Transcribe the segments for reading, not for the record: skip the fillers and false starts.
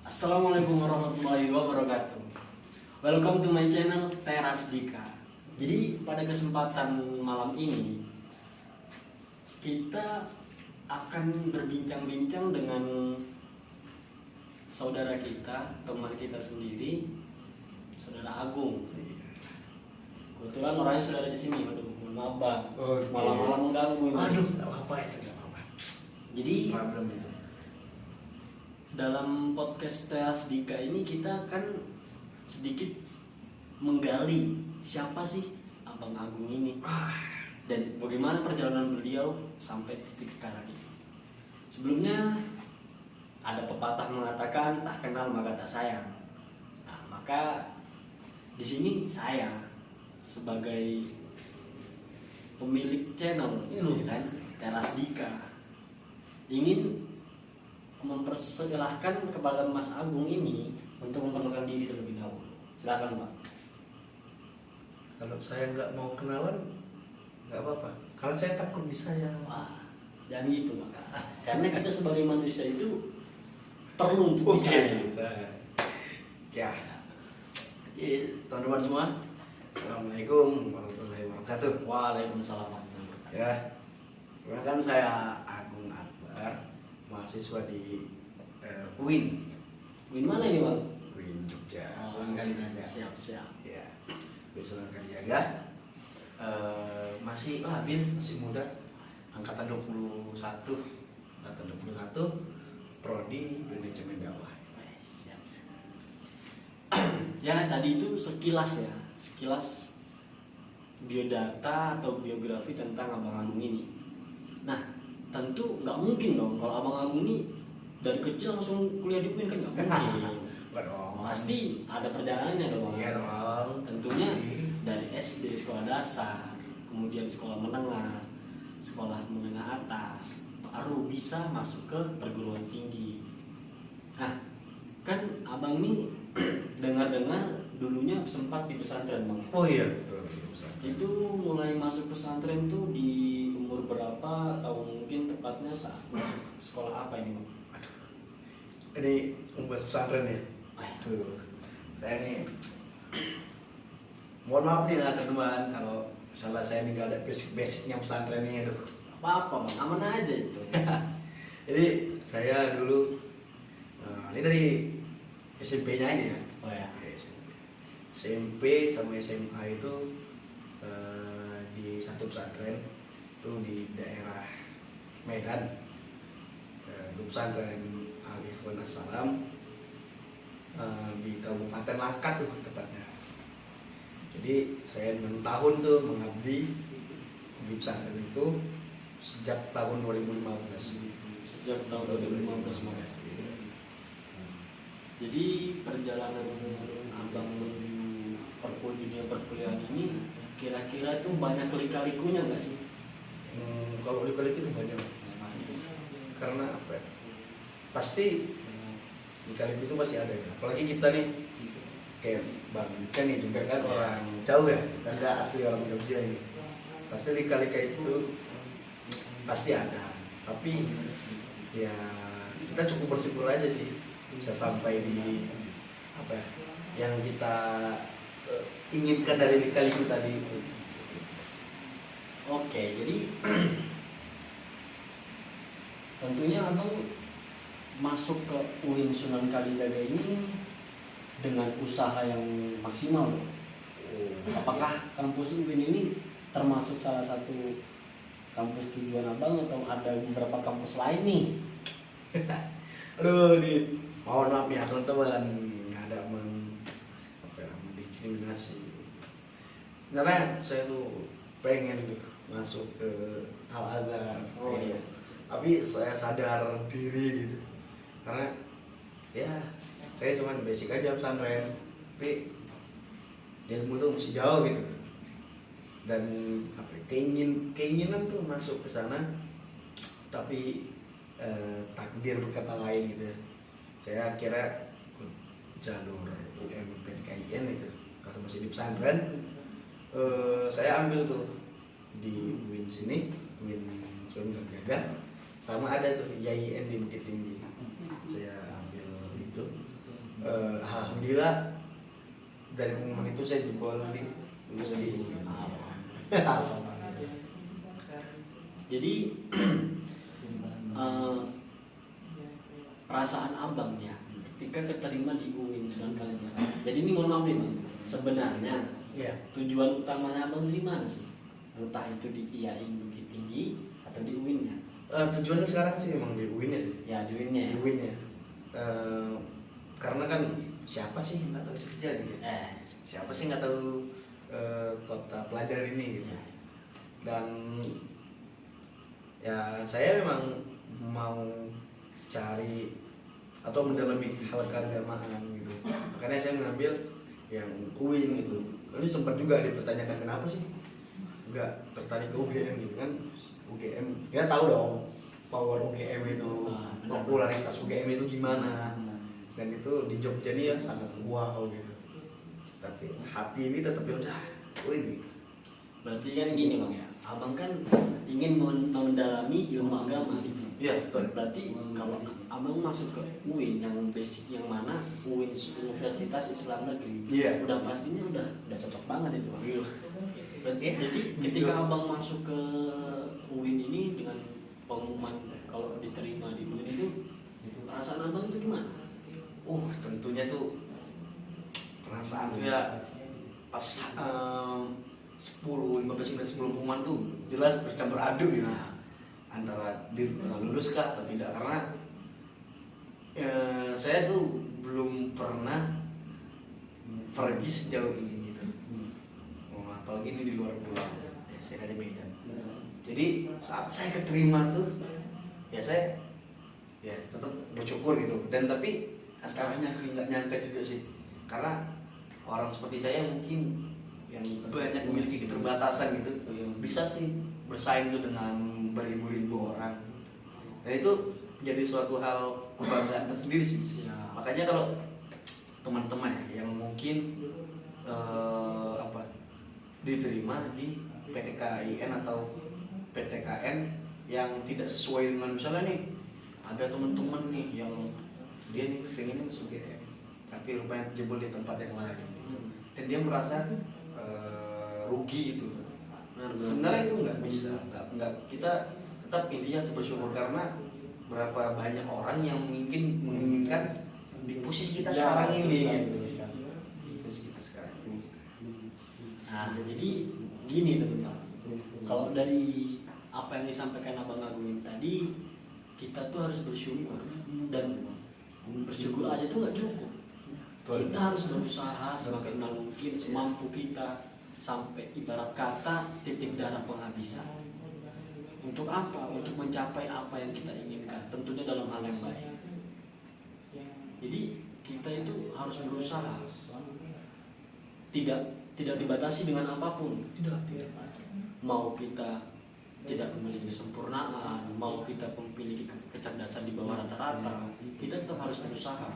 Assalamualaikum warahmatullahi wabarakatuh. Welcome to my channel Teras Dika. Jadi pada kesempatan malam ini kita akan berbincang-bincang dengan saudara kita, teman kita sendiri, saudara Agung. Kebetulan orangnya sudah ada di sini. Waduh, mohon maaf Bang. Malam-malam mengganggu. Aduh, nggak apa-apa itu, nggak apa-apa. Jadi Problem itu. dalam podcast Teras Dika ini kita akan sedikit menggali siapa sih Abang Agung ini dan bagaimana perjalanan beliau sampai titik sekarang ini. Sebelumnya ada pepatah mengatakan tak kenal maka tak sayang. Nah, maka di sini saya sebagai pemilik channel ya kan, Teras Dika ingin mempersilahkan kepada Mas Agung ini untuk memperkenalkan diri terlebih dahulu. Silakan Pak. Kalau saya nggak mau kenalan, nggak apa-apa. Kalau saya takut disayang. Wah, jangan gitu Pak. Karena kita sebagai manusia itu perlu untuk disayang. Ya, Jadi, teman-teman semua, Assalamualaikum warahmatullahi wabarakatuh. waalaikumsalam warahmatullahi wabarakatuh. Ya, perkenalkan saya Agung Akbar, mahasiswa di UIN, Win mana ini Bang? UIN Jogja. Sunan Kalijaga. Siap. Ya, UIN Sunan Kalijaga. Masih labil, masih muda. Angkatan 21, prodi manajemen dakwah. Siap. Ya tadi itu sekilas biodata atau biografi tentang Abang Agung ini. Nah, tentu nggak mungkin dong kalau Abang Agung ini dari kecil langsung kuliah di UIN, kan nggak mungkin. Pasti ada perjalanannya dong. Iya dong. Tentunya dari SD sekolah dasar, kemudian sekolah menengah atas, baru bisa masuk ke perguruan tinggi. Nah, kan Abang ini dengar-dengar dulunya sempat di pesantren Bang. Oh iya, betul. Itu mulai masuk pesantren tuh di umur berapa, atau mungkin tepatnya saat masuk sekolah apa ini Bang? Ini membuat pesantren ya. Tuh. Saya ini mohon maaf nih teman-teman kalau misalnya saya ini nggak ada basicnya pesantren ini. Apa Bang, aman aja itu. Jadi saya dulu ini dari SMP-nya aja ya. Oh ya. SMP sama SMA itu di satu pesantren itu di daerah Medan, itu pesantren Alif Wanassalam di Kabupaten Langkat tuh tepatnya. Jadi saya 6 tahun tuh mengabdi di pesantren itu sejak tahun 2015. Sejak tahun 2015 Mas. Jadi perjalanan Abang menuju dunia perkuliahan ini kira-kira itu banyak lika-likunya nggak sih? Kalau lika-liku itu banyak. Karena apa ya? Pasti lika-liku itu pasti ada ya. Apalagi kita nih kayak Bang Ken nih juga kan orang jauh ya, tidak asli orang Jogja ini. Pasti lika-lika itu pasti ada. Tapi ya kita cukup bersyukur aja sih bisa sampai di apa ya, yang kita inginkan dari lika-liku tadi itu. Oke, jadi tentunya Abang masuk ke UIN Sunan Kalijaga ini dengan usaha yang maksimal. Apakah kampus UIN ini termasuk salah satu kampus tujuan Abang atau ada beberapa kampus lain nih? Aduh, mohon maaf ya teman-teman, ada mendiskriminasi. Karena saya tuh pengen gitu masuk ke Al Azhar. Oh iya. Tapi saya sadar diri gitu. Karena ya saya cuma basic aja pesantren, tapi ilmu tuh masih jauh gitu. Dan apa keinginan tuh masuk ke sana, tapi takdir berkata lain gitu. Saya kira ikut jalur UMPTKIN itu kalau masih di pesantren. Saya ambil tuh di UIN sini, UIN Sunan Kalijaga, sama ada tuh IAIN di Bukit Tinggi. Saya ambil itu alhamdulillah dari pengumuman itu saya jebol di lulus di Jadi perasaan abang ya ketika keterima di UIN Sunan Kalijaga. Jadi ini mohon maaf nih Bang, sebenarnya ya. tujuan utamanya abang di mana sih? Entah itu di IAIN Bukit Tinggi atau di UIN-nya? Tujuannya sekarang sih emang di UIN ya sih. Ya di UIN-nya. Di UIN ya. Karena kan siapa sih nggak tahu Jogja gitu. Siapa sih nggak tahu kota pelajar ini gitu. Dan ya saya memang mau cari atau mendalami hal keagamaan gitu. Makanya saya mengambil yang UIN gitu. Ini sempat juga dipertanyakan kenapa sih nggak tertarik ke UGM gitu kan. UGM ya tahu dong power UGM itu, popularitas UGM itu gimana, dan itu di Jogja ini ya sangat wow gitu. Tapi hati ini tetap ya udah UIN. Berarti kan gini Bang ya, abang kan ingin mendalami ilmu agama gitu. Iya betul. Berarti kalau abang masuk ke UIN yang basic yang mana, UIN Universitas Islam Negeri, Iya. udah pastinya udah cocok banget itu Bang. Iya. Jadi ketika abang masuk ke UIN ini dengan pengumuman kalau diterima di UIN itu, perasaan abang itu gimana? Tentunya tuh perasaan tuh ya pas 10, 15 menit sebelum pengumuman tuh jelas bercampur aduk gitu. Antara lulus kah atau tidak, karena saya tuh belum pernah pergi sejauh ini gitu. Apalagi ini di luar pulau, ya, saya dari Medan. Jadi saat saya keterima tuh ya saya ya tetap bersyukur gitu. Dan tapi antara nggak nyangka juga sih, karena orang seperti saya mungkin yang banyak memiliki keterbatasan gitu bisa sih bersaing tuh dengan beribu-ribu orang, dan itu jadi suatu hal kebanggaan tersendiri sih. Makanya kalau teman-teman ya yang mungkin diterima di PTKIN atau PTKN yang tidak sesuai dengan, misalnya nih ada teman-teman nih yang dia nih pengen masuk GM tapi rupanya jebol di tempat yang lain dan dia merasa rugi gitu. Sebenarnya itu nggak bisa, nggak, kita tetap intinya bersyukur karena berapa banyak orang yang mungkin menginginkan di posisi kita sekarang ini gitu. Di posisi kita sekarang ini. Nah, jadi gini teman-teman, kalau dari apa yang disampaikan Abang Agung tadi, kita tuh harus bersyukur, dan bersyukur aja tuh nggak cukup. Kita harus berusaha semaksimal mungkin, semampu kita, sampai ibarat kata titik darah penghabisan. Untuk apa? Untuk mencapai apa yang kita inginkan, tentunya dalam hal yang baik. Jadi kita itu harus berusaha, tidak dibatasi dengan apapun. Tidak. Mau kita tidak memiliki kesempurnaan, mau kita memiliki kecerdasan di bawah rata-rata, kita tetap harus berusaha.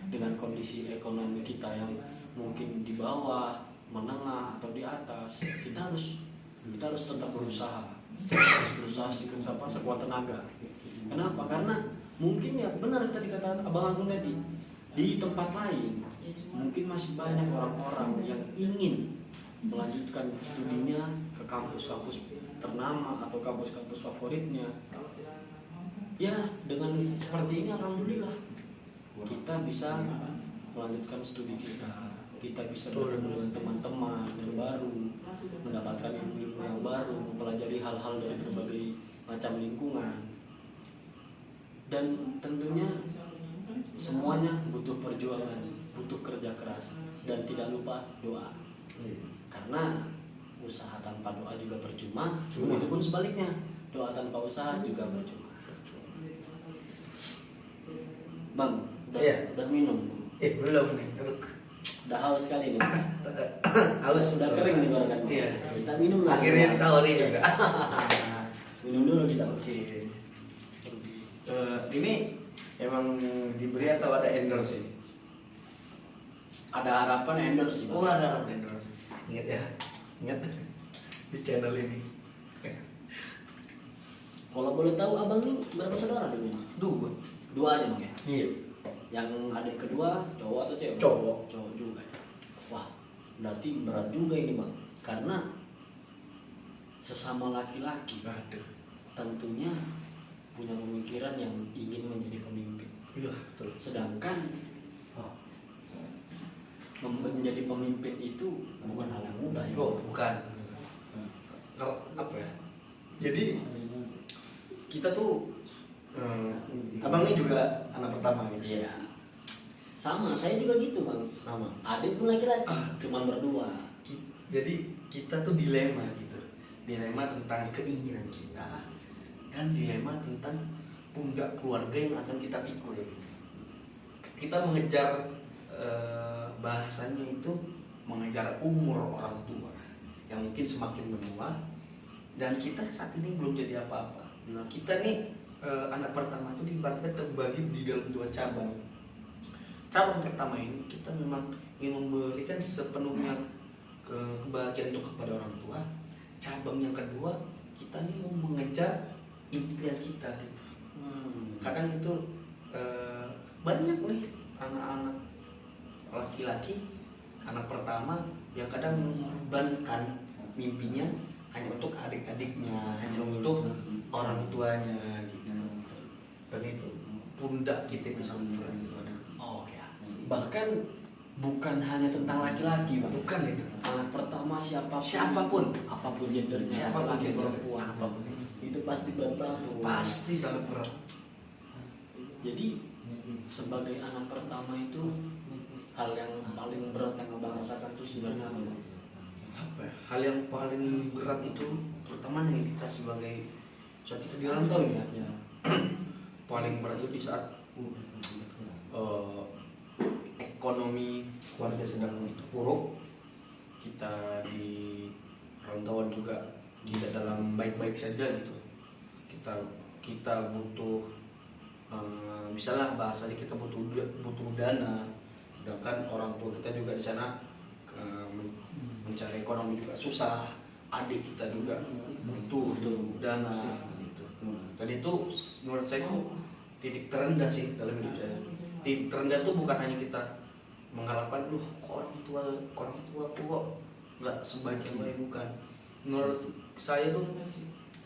Dengan kondisi ekonomi kita yang mungkin di bawah, menengah atau di atas, kita harus tetap berusaha. Sekuat tenaga. Kenapa? Karena mungkin ya benar tadi kata Abang Agung tadi, di tempat lain mungkin masih banyak orang-orang yang ingin melanjutkan studinya ke kampus-kampus ternama atau kampus-kampus favoritnya. Ya dengan seperti ini alhamdulillah kita bisa melanjutkan studi kita bisa bertemu dengan teman-teman yang baru, mendapatkan ilmu yang baru, mempelajari hal-hal dari berbagai macam lingkungan. Dan tentunya semuanya butuh perjuangan, butuh kerja keras, dan tidak lupa doa. Karena usaha tanpa doa juga percuma, itu pun sebaliknya, doa tanpa usaha juga percuma. Bang, udah minum? Belum nih. Udah haus sekali nih. Haus udah kering nih kan. Iya. Kita minum lah. Akhirnya ditawarin juga. Minum dulu kita. Oke. Ini emang diberi atau ada endorse ini? Ada harapan endorse sih. Ada harapan endorse. Ingat ya, ingat di channel ini. Kalau boleh tahu abang nih berapa saudara di rumah? Dua. Dua aja bang ya. Iya. Yang adik kedua cowok atau cewek? Cowok. Cowok juga ya. Wah, berarti berat juga ini bang, karena sesama laki-laki Aduh. tentunya punya pemikiran yang ingin menjadi pemimpin. Iya, betul. Sedangkan menjadi pemimpin itu bukan hal yang mudah ya. Oh, bukan. Kalau apa ya? Jadi kita tuh abang ini juga anak pertama gitu. Iya. Sama, saya juga gitu bang. Sama. Adik pun laki-laki, cuman berdua. Jadi kita tuh dilema gitu. Dilema tentang keinginan kita dan dilema tentang pundak keluarga yang akan kita pikul. Kita mengejar bahasanya itu mengejar umur orang tua yang mungkin semakin menua, dan kita saat ini belum jadi apa-apa. Nah, kita nih anak pertama itu diibaratkan terbagi di dalam 2 cabang. Cabang pertama ini kita memang ingin memberikan sepenuhnya kebahagiaan untuk kepada orang tua. Cabang yang kedua kita nih mau mengejar impian kita gitu. Kadang itu banyak nih anak-anak laki-laki, anak pertama yang kadang mengorbankan mimpinya hanya untuk adik-adiknya, hanya untuk orang tuanya gitu. Dan itu pundak kita itu sangat berat. Oh ya. Bahkan bukan hanya tentang laki-laki bang. Bukan itu. Anak pertama Siapapun, apapun gendernya, siapapun laki gender, perempuan, apapun itu pasti berat. pasti sangat berat. Jadi sebagai anak pertama itu hal yang paling berat yang abang rasakan itu sebenarnya apa bang? Apa ya? Hal yang paling berat itu terutama nih kita sebagai saat kita di rantau ya, paling berat itu di saat ekonomi keluarga sedang terpuruk, kita di rantauan juga tidak dalam baik-baik saja gitu. Kita butuh misalnya bahasanya kita butuh dana, sedangkan orang tua kita juga di sana mencari ekonomi juga susah, adik kita juga butuh dana gitu. Dan itu menurut saya itu titik terendah sih dalam hidup saya. Titik terendah itu bukan hanya kita mengharapkan orang tua kok nggak sebaik yang lain, bukan. Menurut saya tuh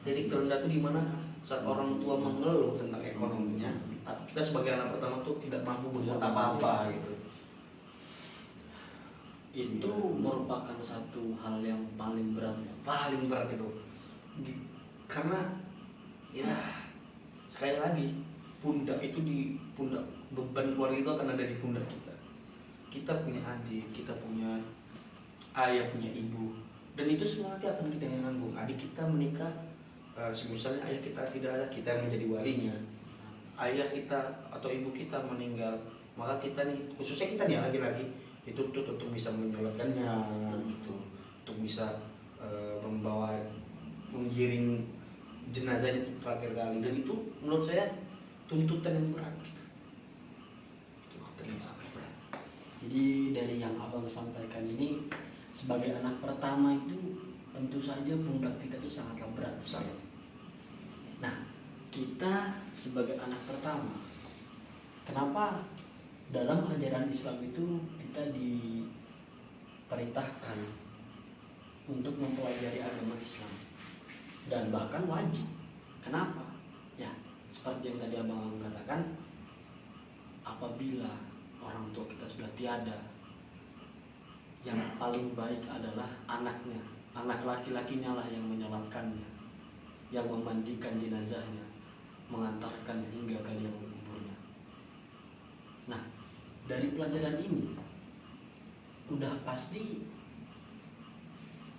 titik terendah itu di mana saat orang tua mengeluh tentang ekonominya, tapi kita sebagai anak pertama tuh tidak mampu berbuat apa-apa gitu. Itu merupakan satu hal yang paling berat ya. Paling berat itu karena ya sekali lagi pundak itu di pundak, beban keluarga itu akan ada di pundak kita. Kita punya adik, kita punya ayah, punya ibu, dan itu semua nanti akan kita yang nanggung. Adik kita menikah, misalnya ayah kita tidak ada, kita yang menjadi walinya. Ayah kita atau ibu kita meninggal, maka kita nih, khususnya kita nih lagi-lagi itu tuh untuk bisa menyolatkannya gitu, untuk bisa membawa, menggiring jenazahnya terakhir kali. Dan itu menurut saya tuntutan yang berat gitu. Tuntutan yang sangat berat. Jadi dari yang abang sampaikan ini, sebagai anak pertama itu tentu saja pundak kita itu sangatlah berat. Sangat. Nah, kita sebagai anak pertama, kenapa dalam ajaran Islam itu kita diperintahkan untuk mempelajari agama Islam dan bahkan wajib? Kenapa? Ya, seperti yang tadi abang katakan, apabila orang tua kita sudah tiada, yang paling baik adalah anaknya, anak laki-lakinya lah yang menyolatkannya, yang memandikan jenazahnya, mengantarkan hingga ke liang kuburnya. Nah, dari pelajaran ini udah pasti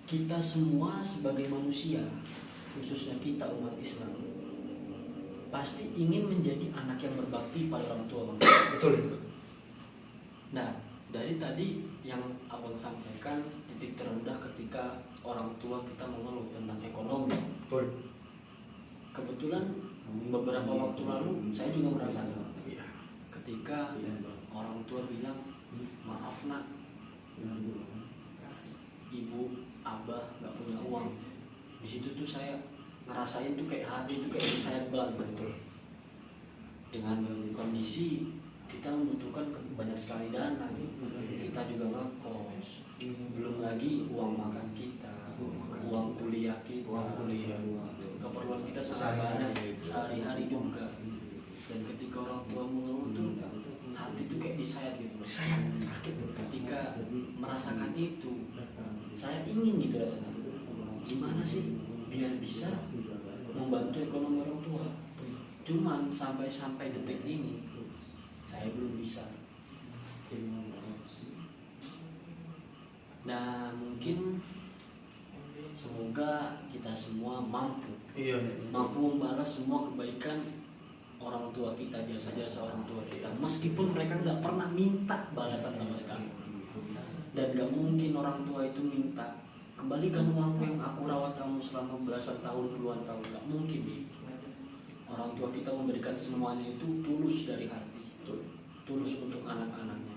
kita semua sebagai manusia, khususnya kita umat Islam, pasti ingin menjadi anak yang berbakti pada orang tua, Bang. Betul itu. Nah, dari tadi yang abang sampaikan, titik terendah ketika orang tua kita mengeluh tentang ekonomi. Betul. Kebetulan beberapa waktu lalu saya juga merasakan Iya. ketika orang tua bilang, maaf nak, ibu, abah nggak punya uang. Di situ tuh saya ngerasain tuh kayak hati tuh kayak saya belang, betul. Dengan kondisi kita butuh kan banyak sekali dana, kita juga ngekos, belum lagi uang makan kita, uang kuliah kita, keperluan kita sehari-hari juga. Dan ketika orang tua mengeluh tuh hati tuh kayak disayat gitu, sakit ketika merasakan itu. Saya ingin gitu rasanya, gimana sih biar bisa membantu ekonomi orang tua. Cuman sampai detik ini saya belum bisa. Nah mungkin semoga kita semua mampu membalas semua kebaikan orang tua kita, jasa-jasa orang tua kita, meskipun mereka nggak pernah minta balasan sama sekali. Dan gak mungkin orang tua itu minta, kembalikan uangku yang aku rawat kamu selama belasan tahun, puluhan tahun. Gak mungkin nih. Orang tua kita memberikan semuanya itu tulus dari hati, tulus untuk anak-anaknya.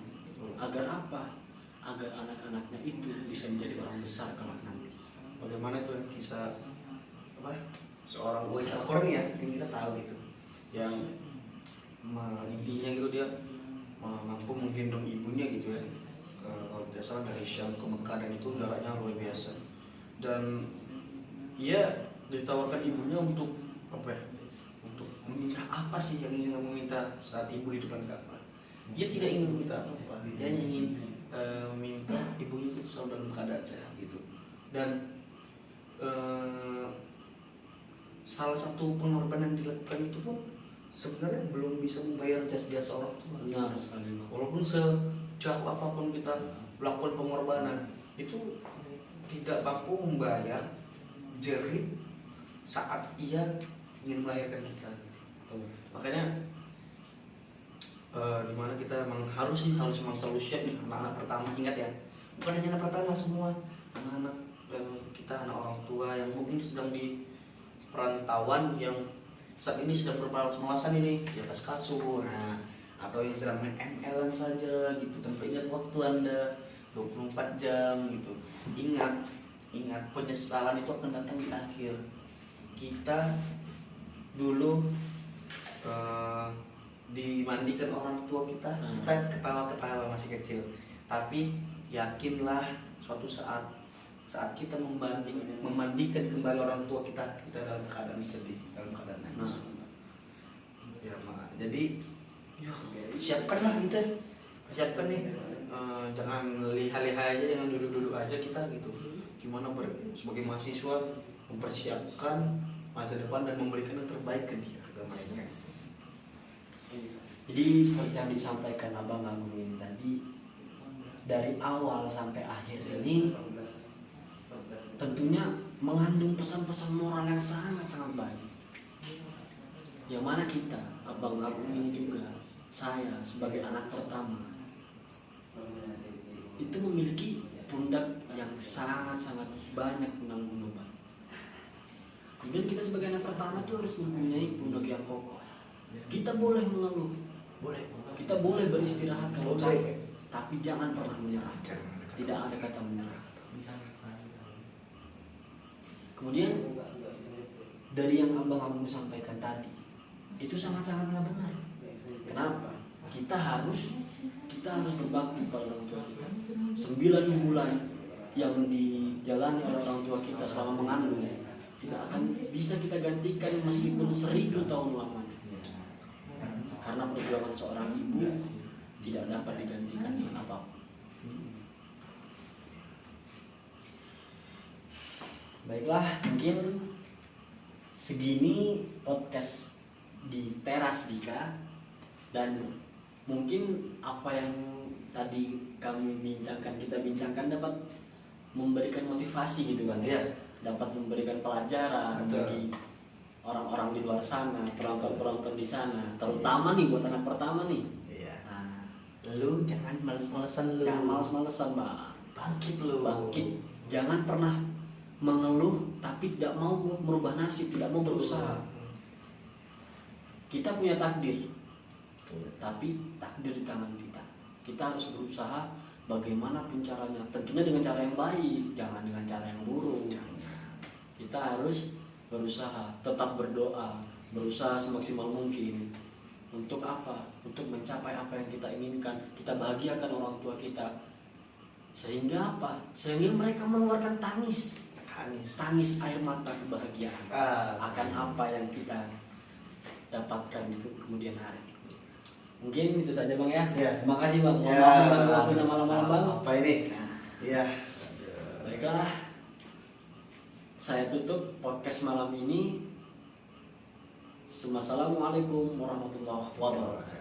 Agar apa? Agar anak-anaknya itu bisa menjadi orang besar kelak nanti. Bagaimana tuh kisah seorang Uwais Al-Qarni ya, yang kita tahu itu, yang intinya gitu dia mampu menggendong ibunya gitu ya, kalau tidak salah dari Syam ke Mekah, dan itu jaraknya luar biasa. Dan ia ditawarkan ibunya untuk apa ya? Untuk meminta apa sih yang ingin kamu minta saat ibu di depan Ka'bah? Dia tidak ingin meminta apa, dia ingin minta ibunya itu selalu dalam keadaan sehat gitu. Dan salah satu pengorbanan yang dilakukan itu pun sebenarnya belum bisa membayar jasa-jasa orang tua. Benar sekali. Walaupun sejauh apapun kita melakukan pengorbanan, itu tidak mampu membayar jerit saat ia ingin melahirkan kita. Makanya dimana kita memang harus memang selalu siap nih, anak-anak pertama. Ingat ya, bukan hanya anak pertama, semua anak-anak kita, anak orang tua yang mungkin sedang di perantauan, yang saat ini sedang bermalas-malasan ini di atas kasur, atau yang sedang main ML-an saja gitu tanpa ingat waktu Anda 24 jam gitu. Ingat penyesalan itu akan datang di akhir. Kita dulu dimandikan orang tua kita ketawa-ketawa masih kecil, tapi yakinlah suatu saat kita memandikan kembali orang tua kita dalam keadaan sedih, dalam keadaan nangis. Jadi siapkanlah kita, siapkan nih, jangan lihat-lihat aja, jangan duduk-duduk aja kita gitu. Gimana sebagai mahasiswa mempersiapkan masa depan dan memberikan yang terbaik ke dia, agama ini. Jadi seperti yang disampaikan Abang Agung ini tadi, dari awal sampai akhir ini tentunya mengandung pesan-pesan moral yang sangat-sangat baik. Yang mana kita, Abang Agung ini juga, saya sebagai anak pertama, itu memiliki pundak yang sangat-sangat banyak menanggung beban. Kemudian kita sebagai anak pertama itu harus mempunyai pundak yang kokoh. Kita boleh mengeluh, kita boleh beristirahat kalau capek, tapi jangan pernah menyerah. Tidak ada kata menyerah. Kemudian dari yang Abang sampaikan tadi, itu sangat-sangatlah benar. Kenapa? Kita harus berbakti pada orang tua kita. 9 bulan yang dijalani oleh orang tua kita selama mengandung tidak akan bisa kita gantikan meskipun 1000 tahun lamanya. Karena perjuangan seorang ibu tidak dapat digantikan dengan apapun. Baiklah, mungkin segini podcast di Teras Dika, dan mungkin apa yang tadi kita bincangkan dapat memberikan motivasi gitu kan ya, dapat memberikan pelajaran bagi orang-orang di luar sana, penonton di sana, terutama nih buat anak pertama nih. Nah, lu jangan males-malesan, Bang. Bangkit. Jangan pernah mengeluh tapi tidak mau merubah nasib, tidak mau berusaha. Kita punya takdir, tapi takdir di tangan kita. Kita harus berusaha bagaimanapun caranya, tentunya dengan cara yang baik, jangan dengan cara yang buruk. Kita harus berusaha, tetap berdoa, berusaha semaksimal mungkin Untuk apa? Untuk mencapai apa yang kita inginkan. Kita bahagiakan orang tua kita. Sehingga apa? Sehingga mereka mengeluarkan tangis air mata kebahagiaan akan apa yang kita dapatkan itu kemudian hari. Mungkin itu saja Bang ya. Terima kasih Bang. Mohon maaf mengganggu waktunya malam-malam Bang. Apa ini? Iya. Baiklah. Saya tutup podcast malam ini. Assalamualaikum warahmatullahi wabarakatuh.